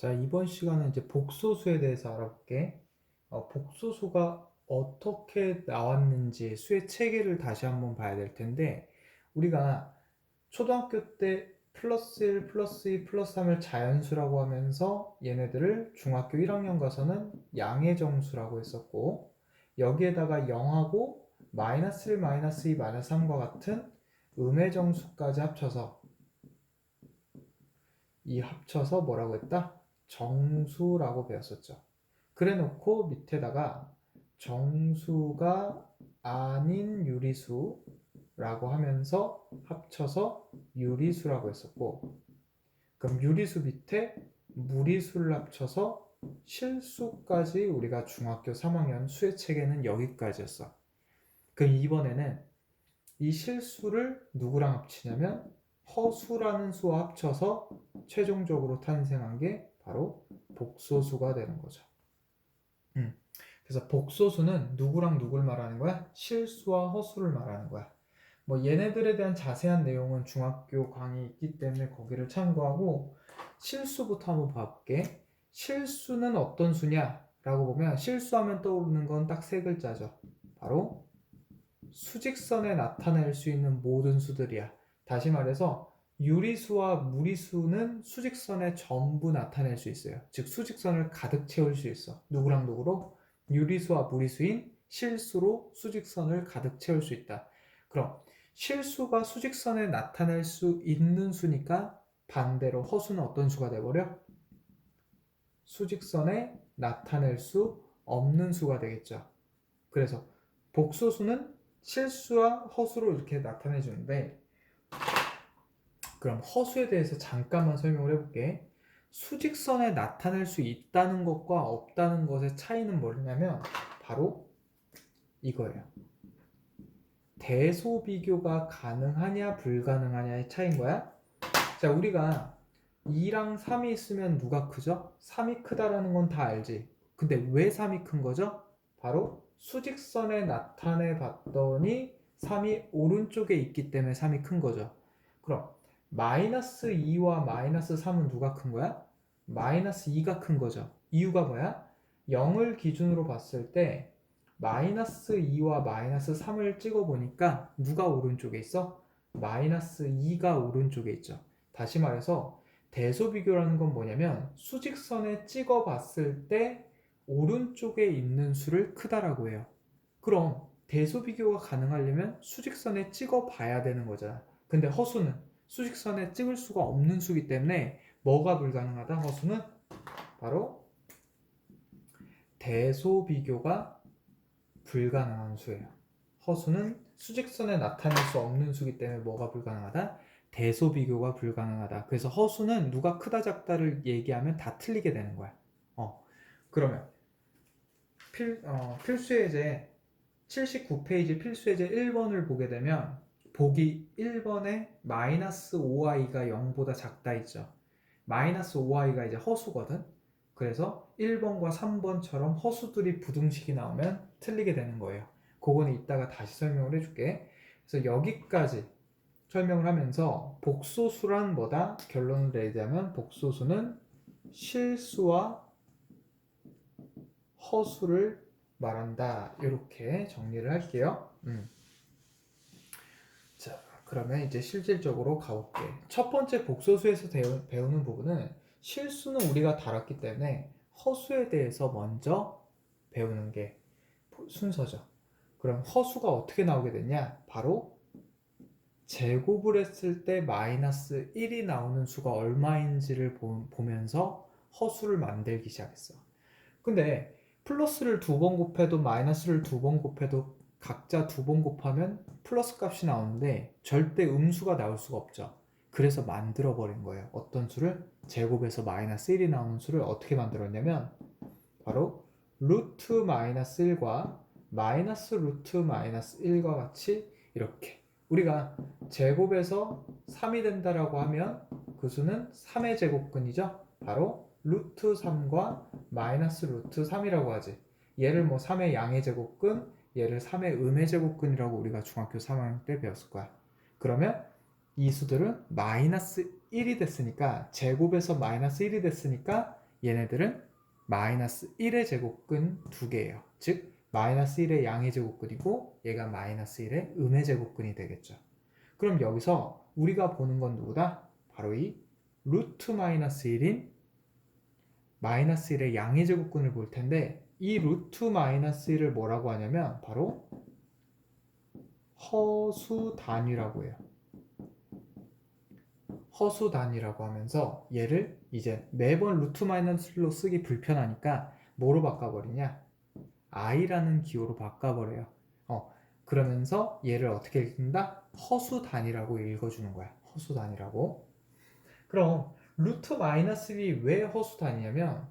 자, 이번 시간은 이제 복소수에 대해서 알아볼게. 복소수가 어떻게 나왔는지 수의 체계를 다시 한번 봐야 될 텐데, 우리가 초등학교 때 플러스 1, 플러스 2, 플러스 3을 자연수라고 하면서 얘네들을 중학교 1학년 가서는 양의 정수라고 했었고, 여기에다가 0하고 마이너스 1, 마이너스 2, 마이너스 3과 같은 음의 정수까지 합쳐서 뭐라고 했다? 정수라고 배웠었죠. 그래 놓고 밑에다가 정수가 아닌 유리수라고 하면서 합쳐서 유리수라고 했었고, 그럼 유리수 밑에 무리수를 합쳐서 실수까지 우리가 중학교 3학년 수의 체계는 여기까지였어. 그럼 이번에는 이 실수를 누구랑 합치냐면 허수라는 수와 합쳐서 최종적으로 탄생한 게 바로 복소수가 되는 거죠. 그래서 복소수는 누구랑 누굴 말하는 거야? 실수와 허수를 말하는 거야. 뭐 얘네들에 대한 자세한 내용은 중학교 강의 있기 때문에 거기를 참고하고, 실수부터 한번 봐볼게. 실수는 어떤 수냐? 라고 보면 실수하면 떠오르는 건 딱 세 글자죠. 바로 수직선에 나타낼 수 있는 모든 수들이야. 다시 말해서 유리수와 무리수는 수직선에 전부 나타낼 수 있어요. 즉 수직선을 가득 채울 수 있어. 누구랑 누구로? 유리수와 무리수인 실수로 수직선을 가득 채울 수 있다. 그럼 실수가 수직선에 나타낼 수 있는 수니까 반대로 허수는 어떤 수가 돼버려? 수직선에 나타낼 수 없는 수가 되겠죠. 그래서 복소수는 실수와 허수로 이렇게 나타내 주는데, 그럼 허수에 대해서 잠깐만 설명을 해볼게. 수직선에 나타낼 수 있다는 것과 없다는 것의 차이는 뭐냐면 바로 이거예요. 대소 비교가 가능하냐 불가능하냐의 차이인 거야. 자, 우리가 2랑 3이 있으면 누가 크죠? 3이 크다라는 건 다 알지. 근데 왜 3이 큰 거죠? 바로 수직선에 나타내 봤더니 3이 오른쪽에 있기 때문에 3이 큰 거죠. 그럼 마이너스 2와 마이너스 3은 누가 큰 거야? 마이너스 2가 큰 거죠. 이유가 뭐야? 0을 기준으로 봤을 때 마이너스 2와 마이너스 3을 찍어보니까 누가 오른쪽에 있어? 마이너스 2가 오른쪽에 있죠. 다시 말해서 대소비교라는 건 뭐냐면 수직선에 찍어봤을 때 오른쪽에 있는 수를 크다라고 해요. 그럼 대소비교가 가능하려면 수직선에 찍어봐야 되는 거잖아. 근데 허수는 수직선에 찍을 수가 없는 수기 때문에 뭐가 불가능하다? 허수는 바로 대소비교가 불가능한 수예요. 허수는 수직선에 나타낼 수 없는 수기 때문에 뭐가 불가능하다? 대소비교가 불가능하다. 그래서 허수는 누가 크다 작다를 얘기하면 다 틀리게 되는 거야. 그러면 필수예제 79페이지 필수예제 1번을 보게 되면 보기 1번에 마이너스 5i가 0보다 작다 있죠. 마이너스 5i가 이제 허수거든. 그래서 1번과 3번처럼 허수들이 부등식이 나오면 틀리게 되는 거예요. 그거는 이따가 다시 설명을 해줄게. 그래서 여기까지 설명을 하면서 복소수란 뭐다? 결론을 내자면 복소수는 실수와 허수를 말한다. 이렇게 정리를 할게요. 자, 그러면 이제 실질적으로 가볼게. 첫 번째 복소수에서 배우는 부분은 실수는 우리가 다뤘기 때문에 허수에 대해서 먼저 배우는 게 순서죠. 그럼 허수가 어떻게 나오게 되냐? 바로 제곱을 했을 때 마이너스 1이 나오는 수가 얼마인지를 보면서 허수를 만들기 시작했어. 근데 플러스를 두 번 곱해도 마이너스를 두 번 곱해도 각자 두 번 곱하면 플러스 값이 나오는데 절대 음수가 나올 수가 없죠. 그래서 만들어 버린 거예요. 어떤 수를? 제곱에서 마이너스 1이 나오는 수를 어떻게 만들었냐면 바로 루트 마이너스 1과 마이너스 루트 마이너스 1과 같이 이렇게, 우리가 제곱에서 3이 된다라고 하면 그 수는 3의 제곱근이죠. 바로 루트 3과 마이너스 루트 3이라고 하지. 얘를 뭐 3의 양의 제곱근, 얘를 3의 음의 제곱근이라고 우리가 중학교 3학년 때 배웠을 거야. 그러면 이 수들은 마이너스 1이 됐으니까, 제곱에서 마이너스 1이 됐으니까 얘네들은 마이너스 1의 제곱근 두 개예요. 즉 마이너스 1의 양의 제곱근이고 얘가 마이너스 1의 음의 제곱근이 되겠죠. 그럼 여기서 우리가 보는 건 누구다? 바로 이 루트 마이너스 1인 마이너스 1의 양의 제곱근을 볼 텐데 이 루트 마이너스 1을 뭐라고 하냐면 바로 허수 단위라고 해요. 허수 단위라고 하면서 얘를 이제 매번 루트 마이너스 1로 쓰기 불편하니까 뭐로 바꿔버리냐? i라는 기호로 바꿔버려요. 그러면서 얘를 어떻게 읽는다? 허수 단위라고 읽어주는 거야. 허수 단위라고. 그럼 루트 마이너스 1이 왜 허수 단위냐면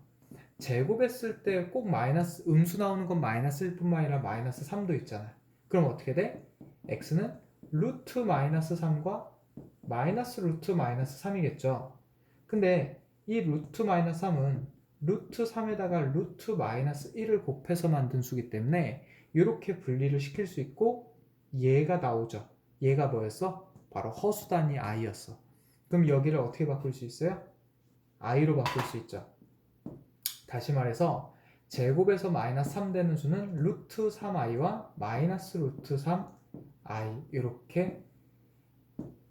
제곱했을 때 꼭 마이너스 음수 나오는 건 마이너스 1뿐만 아니라 마이너스 3도 있잖아. 그럼 어떻게 돼? x는 루트 마이너스 3과 마이너스 루트 마이너스 3이겠죠. 근데 이 루트 마이너스 3은 루트 3에다가 루트 마이너스 1을 곱해서 만든 수기 때문에 이렇게 분리를 시킬 수 있고 얘가 나오죠. 얘가 뭐였어? 바로 허수 단위 i였어. 그럼 여기를 어떻게 바꿀 수 있어요? i로 바꿀 수 있죠. 다시 말해서 제곱에서 마이너스 3 되는 수는 루트 3i와 마이너스 루트 3i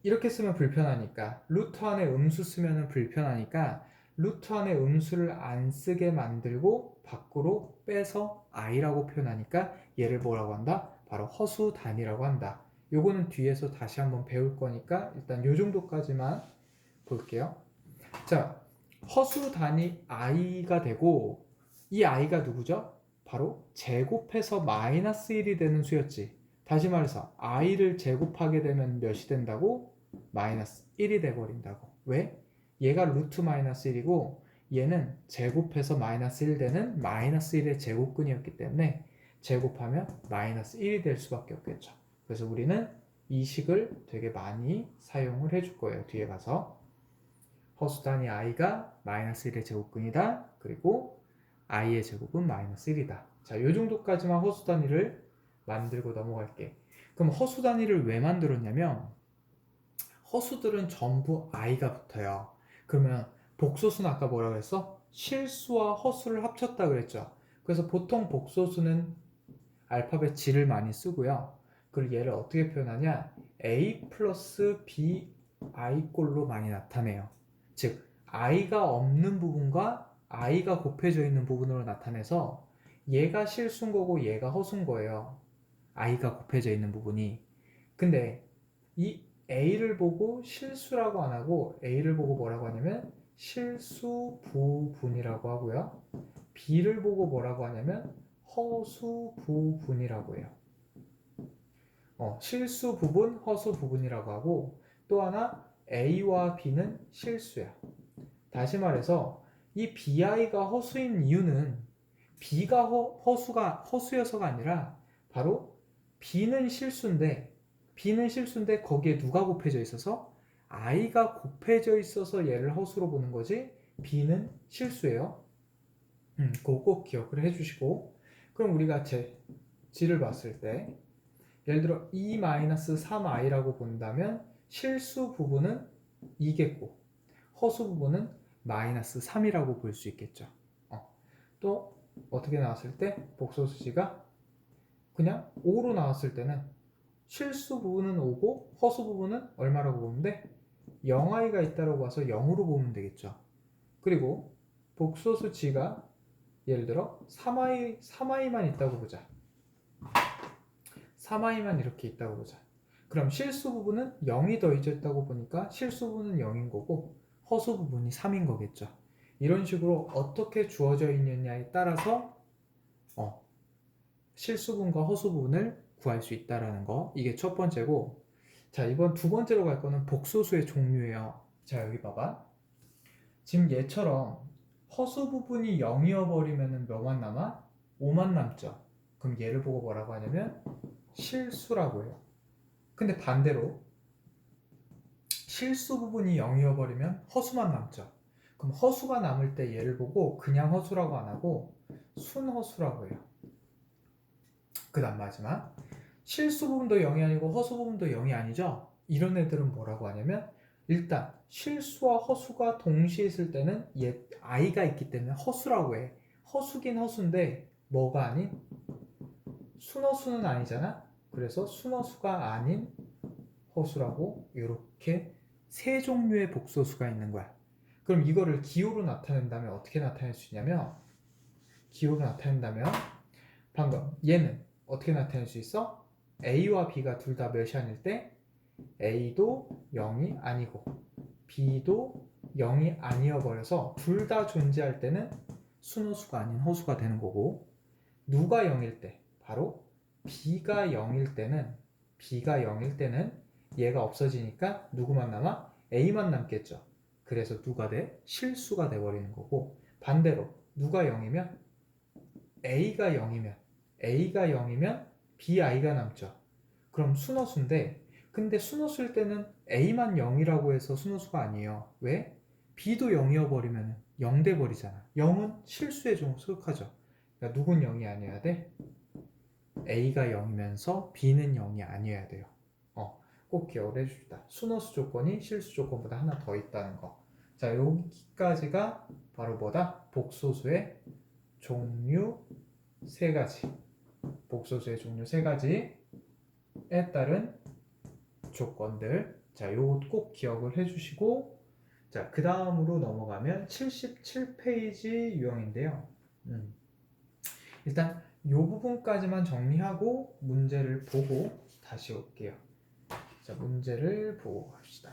이렇게 쓰면 불편하니까 루트 안에 음수 쓰면 불편하니까 루트 안에 음수를 안 쓰게 만들고 밖으로 빼서 i라고 표현하니까 얘를 뭐라고 한다? 바로 허수 단위라고 한다. 요거는 뒤에서 다시 한번 배울 거니까 일단 요 정도까지만 볼게요. 자, 허수 단위 i가 되고 이 i가 누구죠? 바로 제곱해서 마이너스 1이 되는 수였지. 다시 말해서 i를 제곱하게 되면 몇이 된다고? 마이너스 1이 돼버린다고. 왜? 얘가 루트 마이너스 1이고 얘는 제곱해서 마이너스 1 되는 마이너스 1의 제곱근이었기 때문에 제곱하면 마이너스 1이 될 수밖에 없겠죠. 그래서 우리는 이 식을 되게 많이 사용을 해줄 거예요. 뒤에 가서. 허수 단위 i가 마이너스 1의 제곱근이다. 그리고 i의 제곱은 마이너스 1이다. 자, 이 정도까지만 허수 단위를 만들고 넘어갈게. 그럼 허수 단위를 왜 만들었냐면 허수들은 전부 i가 붙어요. 그러면 복소수는 아까 뭐라고 했어? 실수와 허수를 합쳤다 그랬죠. 그래서 보통 복소수는 알파벳 G를 많이 쓰고요. 그리고 얘를 어떻게 표현하냐? a 플러스 b i 꼴로 많이 나타내요. 즉 i가 없는 부분과 i가 곱해져 있는 부분으로 나타내서 얘가 실수인 거고 얘가 허수인 거예요. i가 곱해져 있는 부분이. 근데 이 a를 보고 실수라고 안 하고 a를 보고 뭐라고 하냐면 실수 부분이라고 하고요. b를 보고 뭐라고 하냐면 허수 부분이라고 해요. 실수 부분, 허수 부분이라고 하고 또 하나 a와 b는 실수야. 다시 말해서 이 bi가 허수인 이유는 b가 허수여서가 아니라 바로 b는 실수인데 거기에 누가 곱해져 있어서 i가 곱해져 있어서 얘를 허수로 보는 거지 b는 실수예요. 그거 꼭 기억을 해주시고 그럼 우리가 G를 봤을 때 예를 들어 2-3i라고 본다면 실수 부분은 2겠고 허수 부분은 마이너스 3이라고 볼 수 있겠죠. 또 어떻게 나왔을 때 복소수지가 그냥 5로 나왔을 때는 실수 부분은 5고 허수 부분은 얼마라고 보면 돼? 0i가 있다고 봐서 0으로 보면 되겠죠. 그리고 복소수 G가 예를 들어 3i만 있다고 보자. 3i만 이렇게 있다고 보자. 그럼 실수 부분은 0이 더해져 있다고 보니까 실수 부분은 0인 거고 허수 부분이 3인 거겠죠. 이런 식으로 어떻게 주어져 있느냐에 따라서 실수 부분과 허수 부분을 구할 수 있다라는 거. 이게 첫 번째고 자 이번 두 번째로 갈 거는 복소수의 종류예요. 자 여기 봐봐. 지금 얘처럼 허수 부분이 0이어 버리면 몇만 남아? 5만 남죠. 그럼 얘를 보고 뭐라고 하냐면 실수라고 해요. 근데 반대로 실수 부분이 0이어 버리면 허수만 남죠. 그럼 허수가 남을 때 얘를 보고 그냥 허수라고 안 하고 순허수라고 해요. 그 다음 마지막 실수 부분도 0이 아니고 허수 부분도 0이 아니죠. 이런 애들은 뭐라고 하냐면 일단 실수와 허수가 동시에 있을 때는 얘 i가 있기 때문에 허수라고 해. 허수긴 허수인데 뭐가 아닌? 순허수는 아니잖아. 그래서 순허수가 아닌 허수라고 이렇게 세 종류의 복소수가 있는 거야. 그럼 이거를 기호로 나타낸다면 어떻게 나타낼 수 있냐면 기호로 나타낸다면 방금 얘는 어떻게 나타낼 수 있어? A와 B가 둘 다 몇이 아닐 때 A도 0이 아니고 B도 0이 아니어 버려서 둘 다 존재할 때는 순호수가 아닌 허수가 되는 거고 누가 0일 때 바로 B가 0일 때는 얘가 없어지니까 누구만 남아? A만 남겠죠. 그래서 누가 돼? 실수가 돼버리는 거고 반대로 누가 0이면 A가 0이면 BI가 남죠. 그럼 순허수인데 근데 순허수일 때는 A만 0이라고 해서 순허수가 아니에요. 왜? B도 0이어 버리면 0 돼 버리잖아. 0은 실수에 좀 속하죠. 그러니까 누군 0이 아니어야 돼? A가 0이면서 B는 0이 아니어야 돼요. 꼭 기억을 해줍시다. 순허수 조건이 실수 조건보다 하나 더 있다는 거. 자, 여기까지가 바로 뭐다? 복소수의 종류 세 가지. 복소수의 종류 세 가지에 따른 조건들. 자, 요거 꼭 기억을 해주시고, 자, 그 다음으로 넘어가면 77페이지 유형인데요. 일단 요 부분까지만 정리하고 문제를 보고 다시 올게요. 자, 문제를 보고 갑시다.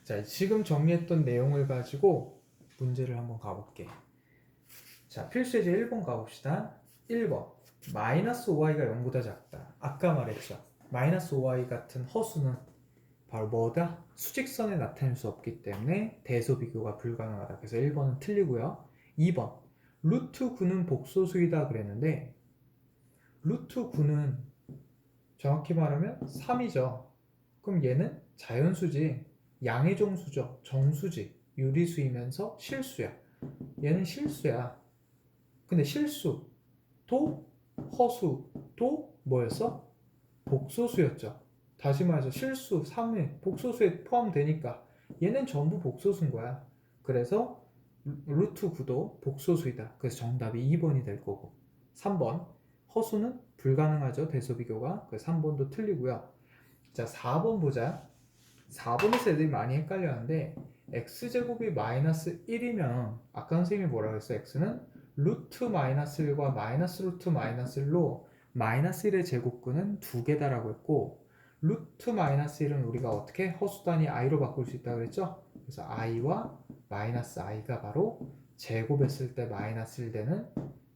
자, 지금 정리했던 내용을 가지고 문제를 한번 가볼게. 자, 필수예제 1번 가봅시다. 1번 마이너스 5y가 0보다 작다. 아까 말했죠. 마이너스 5y 같은 허수는 바로 뭐다? 수직선에 나타낼 수 없기 때문에 대소 비교가 불가능하다. 그래서 1번은 틀리고요. 2번 루트 9는 복소수이다 그랬는데 루트 9는 정확히 말하면 3이죠. 그럼 얘는 자연수지, 양의종수죠. 정수지, 유리수이면서 실수야. 얘는 실수야. 근데 실수도 허수도 뭐였어? 복소수였죠. 다시 말해서 실수, 3의 복소수에 포함되니까 얘는 전부 복소수인 거야. 그래서 루트 9도 복소수이다. 그래서 정답이 2번이 될 거고 3번 허수는 불가능하죠. 대소비교가. 그래서 3번도 틀리고요. 자, 4번 보자. 4번에서 애들이 많이 헷갈려 하는데 x제곱이 마이너스 1이면 아까 선생님이 뭐라고 했어? x는 루트 마이너스 1과 마이너스 루트 마이너스 1로 마이너스 1의 제곱근은 두 개다라고 했고 루트 마이너스 1은 우리가 어떻게 허수 단위 i로 바꿀 수 있다고 그랬죠? 그래서 i와 마이너스 i가 바로 제곱했을 때 마이너스 1 되는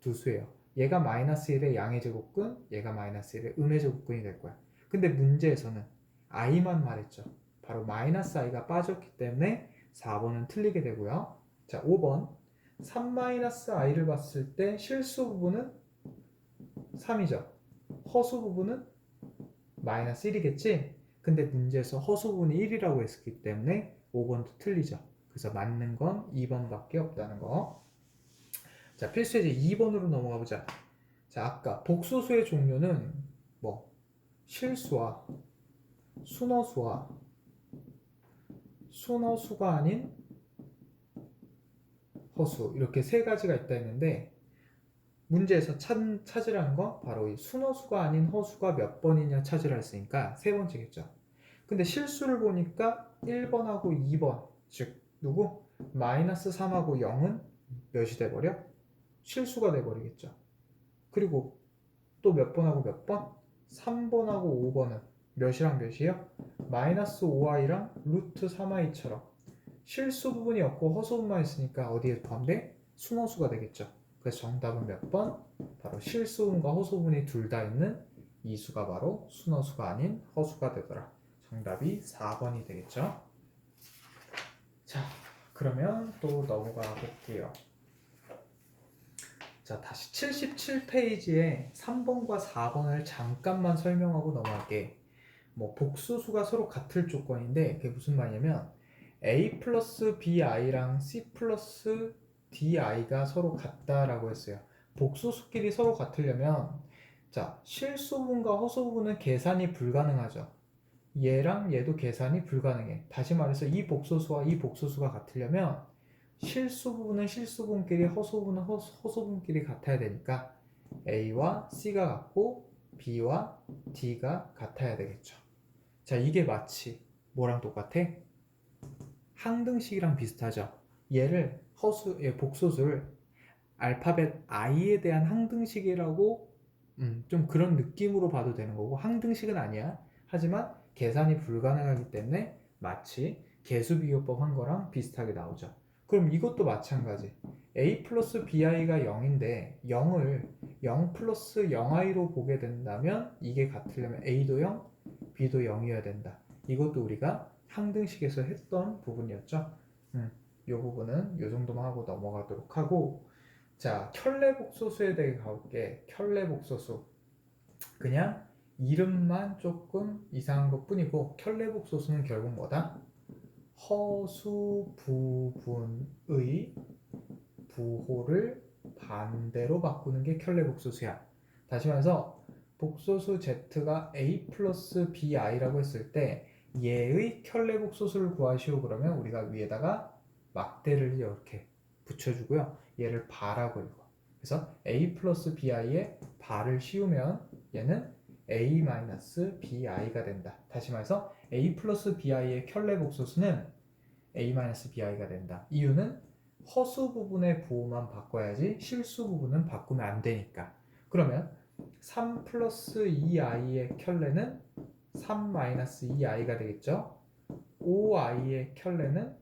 두 수예요. 얘가 마이너스 1의 양의 제곱근, 얘가 마이너스 1의 음의 제곱근이 될 거야. 근데 문제에서는 i만 말했죠. 바로 마이너스 i가 빠졌기 때문에 4번은 틀리게 되고요. 자, 5번 3-i를 봤을 때 실수 부분은 3이죠. 허수 부분은 마이너스 1이겠지? 근데 문제에서 허수 부분이 1이라고 했기 때문에 5번도 틀리죠. 그래서 맞는 건 2번밖에 없다는 거. 자, 필수예제 2번으로 넘어가 보자. 자, 아까 복소수의 종류는 뭐 실수와 순허수와 순허수가 아닌 허수 이렇게 세 가지가 있다 했는데 문제에서 찾으라는 건 바로 이 순허수가 아닌 허수가 몇 번이냐 찾으라 했으니까 세 번째겠죠. 근데 실수를 보니까 1번하고 2번 즉 누구? 마이너스 3하고 0은 몇이 돼버려? 실수가 돼버리겠죠. 그리고 또 몇 번하고 몇 번? 3번하고 5번은 몇이랑 몇이에요? 마이너스 5i랑 루트 3i처럼 실수 부분이 없고 허수 부분만 있으니까 어디에 포함돼? 순허수가 되겠죠. 그래서 정답은 몇 번? 바로 실수 부분과 허수 부분이 둘 다 있는 이 수가 바로 순허수가 아닌 허수가 되더라. 정답이 4번이 되겠죠. 자, 그러면 또 넘어가 볼게요. 자, 다시 77페이지에 3번과 4번을 잠깐만 설명하고 넘어갈게. 뭐 복수수가 서로 같을 조건인데 그게 무슨 말이냐면 a 플러스 bi랑 c 플러스 di가 서로 같다라고 했어요. 복수수끼리 서로 같으려면 자, 실수분과 허수분은 계산이 불가능하죠. 얘랑 얘도 계산이 불가능해. 다시 말해서 이 복소수와 이 복소수가 같으려면 실수 부분은 실수 부분끼리, 허수 부분은 허수 부분끼리 같아야 되니까 A와 C가 같고 B와 D가 같아야 되겠죠. 자, 이게 마치 뭐랑 똑같아? 항등식이랑 비슷하죠. 얘를 복소수를 알파벳 I에 대한 항등식이라고 좀 그런 느낌으로 봐도 되는 거고, 항등식은 아니야. 하지만 계산이 불가능하기 때문에 마치 개수비교법 한 거랑 비슷하게 나오죠. 그럼 이것도 마찬가지. a 플러스 bi가 0인데 0을 0 플러스 0i로 보게 된다면 이게 같으려면 a도 0, b도 0이어야 된다. 이것도 우리가 항등식에서 했던 부분이었죠. 이 부분은 이 정도만 하고 넘어가도록 하고, 자, 켤레복소수에 대해 가볼게. 켤레복소수. 그냥 이름만 조금 이상한 것 뿐이고, 켤레복소수는 결국 뭐다? 허수 부분의 부호를 반대로 바꾸는 게 켤레복소수야. 다시 말해서 복소수 z가 a 플러스 bi라고 했을 때 얘의 켤레복소수를 구하시오 그러면 우리가 위에다가 막대를 이렇게 붙여주고요. 얘를 바라고 읽어. 그래서 a 플러스 bi에 바를 씌우면 얘는 a 마이너스 bi가 된다. 다시 말해서 a 플러스 bi의 켤레복소수는 a 마이너스 bi가 된다. 이유는 허수 부분의 부호만 바꿔야지 실수 부분은 바꾸면 안 되니까. 그러면 3 플러스 2i의 켤레는 3 마이너스 2i가 되겠죠. 5i의 켤레는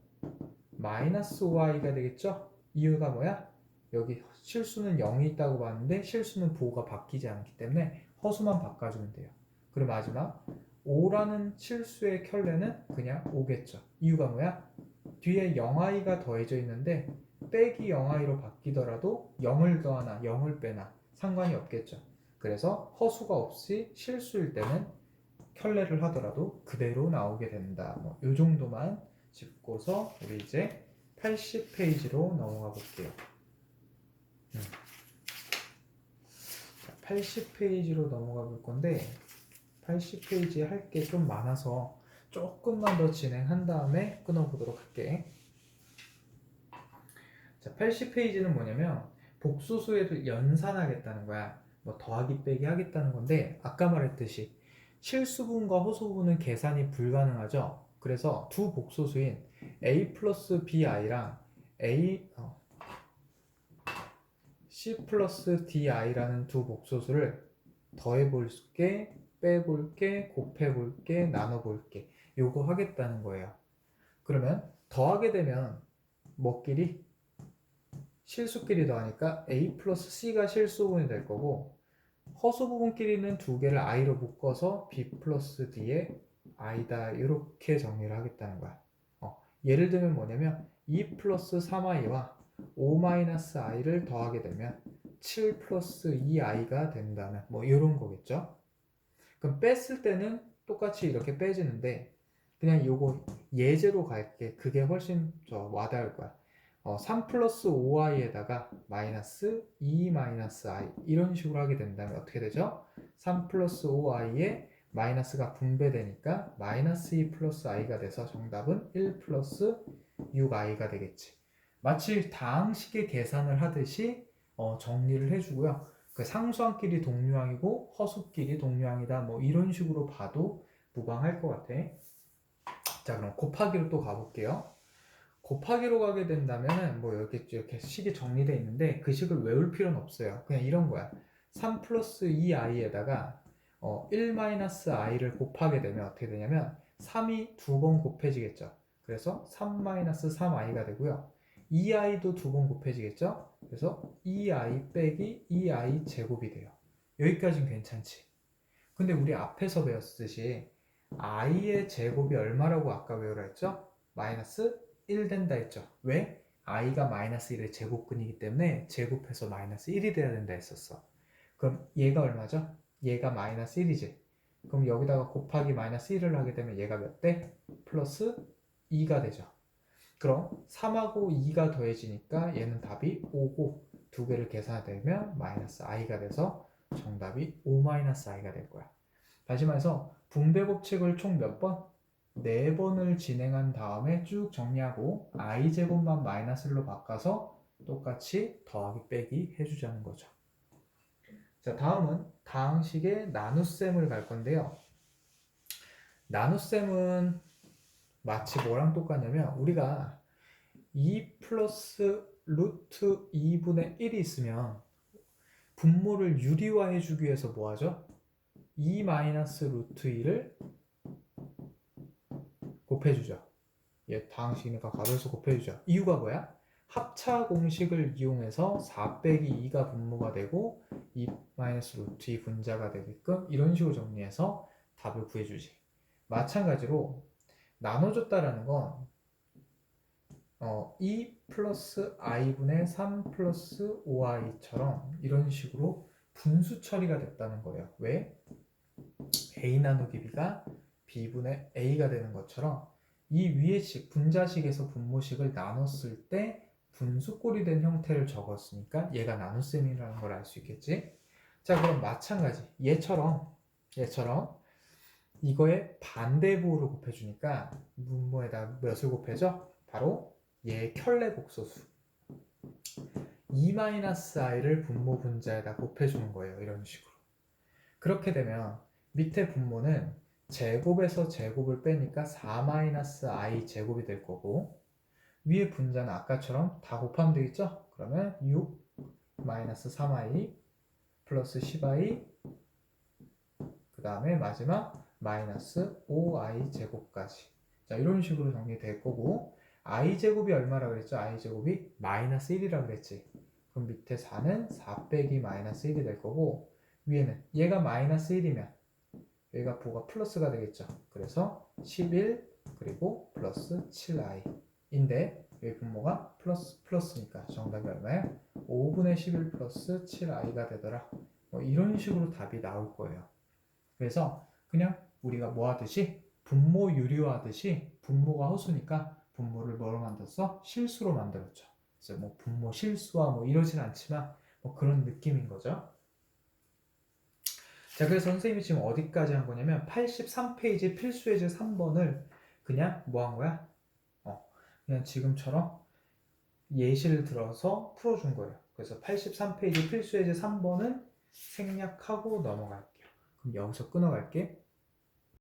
마이너스 5i가 되겠죠. 이유가 뭐야? 여기 실수는 0이 있다고 봤는데 실수는 부호가 바뀌지 않기 때문에 허수만 바꿔주면 돼요. 그리고 마지막 5라는 실수의 켤레는 그냥 5겠죠. 이유가 뭐야? 뒤에 0i가 더해져 있는데 빼기 0i로 바뀌더라도 0을 더하나 0을 빼나 상관이 없겠죠. 그래서 허수가 없이 실수일 때는 켤레를 하더라도 그대로 나오게 된다. 이 정도만 짚고서 우리 이제 80페이지로 넘어가 볼게요. 80페이지로 넘어가 볼 건데 80페이지에 할 게 좀 많아서 조금만 더 진행한 다음에 끊어보도록 할게. 자, 80페이지는 뭐냐면 복소수를 연산하겠다는 거야. 뭐 더하기 빼기 하겠다는 건데 아까 말했듯이 실수분과 허수분은 계산이 불가능하죠. 그래서 두 복소수인 a 플러스 bi랑 c 플러스 di라는 두 복소수를 더해볼게, 빼볼게, 곱해볼게, 나눠볼게 요거 하겠다는 거예요. 그러면 더하게 되면 뭐끼리? 실수끼리 더하니까 a 플러스 c가 실수분이 될 거고, 허수 부분끼리는 두 개를 i로 묶어서 b 플러스 d에 i다 이렇게 정리를 하겠다는 거야. 예를 들면 뭐냐면 2 플러스 3i와 5 마이너스 i를 더하게 되면 7 플러스 2i가 된다는 뭐 이런 거겠죠. 그럼 뺐을 때는 똑같이 이렇게 빼지는데 그냥 요거 예제로 갈게. 그게 훨씬 와닿을 거야. 3 플러스 5i에다가 마이너스 2 마이너스 i 이런 식으로 하게 된다면 어떻게 되죠? 3 플러스 5i에 마이너스가 분배되니까 마이너스 2 플러스 i가 돼서 정답은 1 플러스 6i가 되겠지. 마치 다항식의 계산을 하듯이 정리를 해주고요. 그 상수항끼리 동류항이고 허수끼리 동류항이다 뭐 이런 식으로 봐도 무방할 것 같아. 자, 그럼 곱하기로 또 가볼게요. 곱하기로 가게 된다면 뭐 이렇게 식이 정리되어 있는데 그 식을 외울 필요는 없어요. 그냥 이런 거야. 3 플러스 2i에다가 1-i를 곱하게 되면 어떻게 되냐면 3이 두 번 곱해지겠죠. 그래서 3-3i가 되고요. 2i도 두 번 곱해지겠죠. 그래서 2i 빼기 2i 제곱이 돼요. 여기까지는 괜찮지. 근데 우리 앞에서 배웠듯이 i의 제곱이 얼마라고 아까 외우라 했죠? 마이너스 1 된다 했죠. 왜? i가 마이너스 1의 제곱근이기 때문에 제곱해서 마이너스 1이 돼야 된다 했었어. 그럼 얘가 얼마죠? 얘가 마이너스 1이지. 그럼 여기다가 곱하기 마이너스 1을 하게 되면 얘가 몇 대? 플러스 2가 되죠. 그럼 3하고 2가 더해지니까 얘는 답이 5고 두 개를 계산하면 마이너스 i가 돼서 정답이 5 마이너스 i가 될 거야. 다시 말해서 분배 법칙을 총 몇 번? 4번을 진행한 다음에 쭉 정리하고 i제곱만 마이너스로 바꿔서 똑같이 더하기 빼기 해주자는 거죠. 자, 다음은 다항식의 나눗셈을 갈 건데요. 나눗셈은 마치 뭐랑 똑같냐면 우리가 2 플러스 루트 2분의 1이 있으면 분모를 유리화해 주기 위해서 뭐 하죠? 2 마이너스 루트 2를 곱해주죠. 얘 다항식이니까 가로에서 곱해주죠. 이유가 뭐야? 합차 공식을 이용해서 4 빼기 2가 분모가 되고 2 마이너스 루트 2 분자가 되게끔 이런 식으로 정리해서 답을 구해주지. 마찬가지로 나눠줬다라는 건 2 플러스 i분의 3 플러스 5i처럼 이런 식으로 분수 처리가 됐다는 거예요. 왜? a 나누기 b가 b분의 a가 되는 것처럼 이 위의 식, 분자식에서 분모식을 나눴을 때 분수꼴이 된 형태를 적었으니까 얘가 나눗셈이라는 걸 알 수 있겠지? 자, 그럼 마찬가지 얘처럼 이거에 반대부호를 곱해주니까 분모에다 몇을 곱해줘? 바로 얘의 켤레 복소수 2-i를 분모 분자에다 곱해주는 거예요. 이런 식으로. 그렇게 되면 밑에 분모는 제곱에서 제곱을 빼니까 4-i 제곱이 될 거고 위에 분자는 아까처럼 다 곱하면 되겠죠? 그러면 6 마이너스 3i 플러스 10i 그 다음에 마지막 마이너스 5i 제곱까지. 자, 이런 식으로 정리될 거고 i 제곱이 얼마라 그랬죠? i 제곱이 마이너스 1이라 그랬지. 그럼 밑에 4는 4 빼기 마이너스 1이 될 거고 위에는 얘가 마이너스 1이면 여기가 부호가 플러스가 되겠죠. 그래서 11 그리고 플러스 7i인데 여기 분모가 플러스니까 정답이 얼마야? 5분의 11 플러스 7i가 되더라. 뭐 이런 식으로 답이 나올 거예요. 그래서 그냥 우리가 뭐 하듯이 분모 유리화하듯이 분모가 허수니까 분모를 뭐로 만들었어? 실수로 만들었죠. 그래서 뭐 분모 실수와 뭐 이러진 않지만 뭐 그런 느낌인 거죠. 자, 그래서 선생님이 지금 어디까지 한 거냐면 83페이지 필수예제 3번을 그냥 뭐 한 거야? 그냥 지금처럼 예시를 들어서 풀어준 거예요. 그래서 83페이지 필수예제 3번은 생략하고 넘어갈게요. 그럼 여기서 끊어갈게.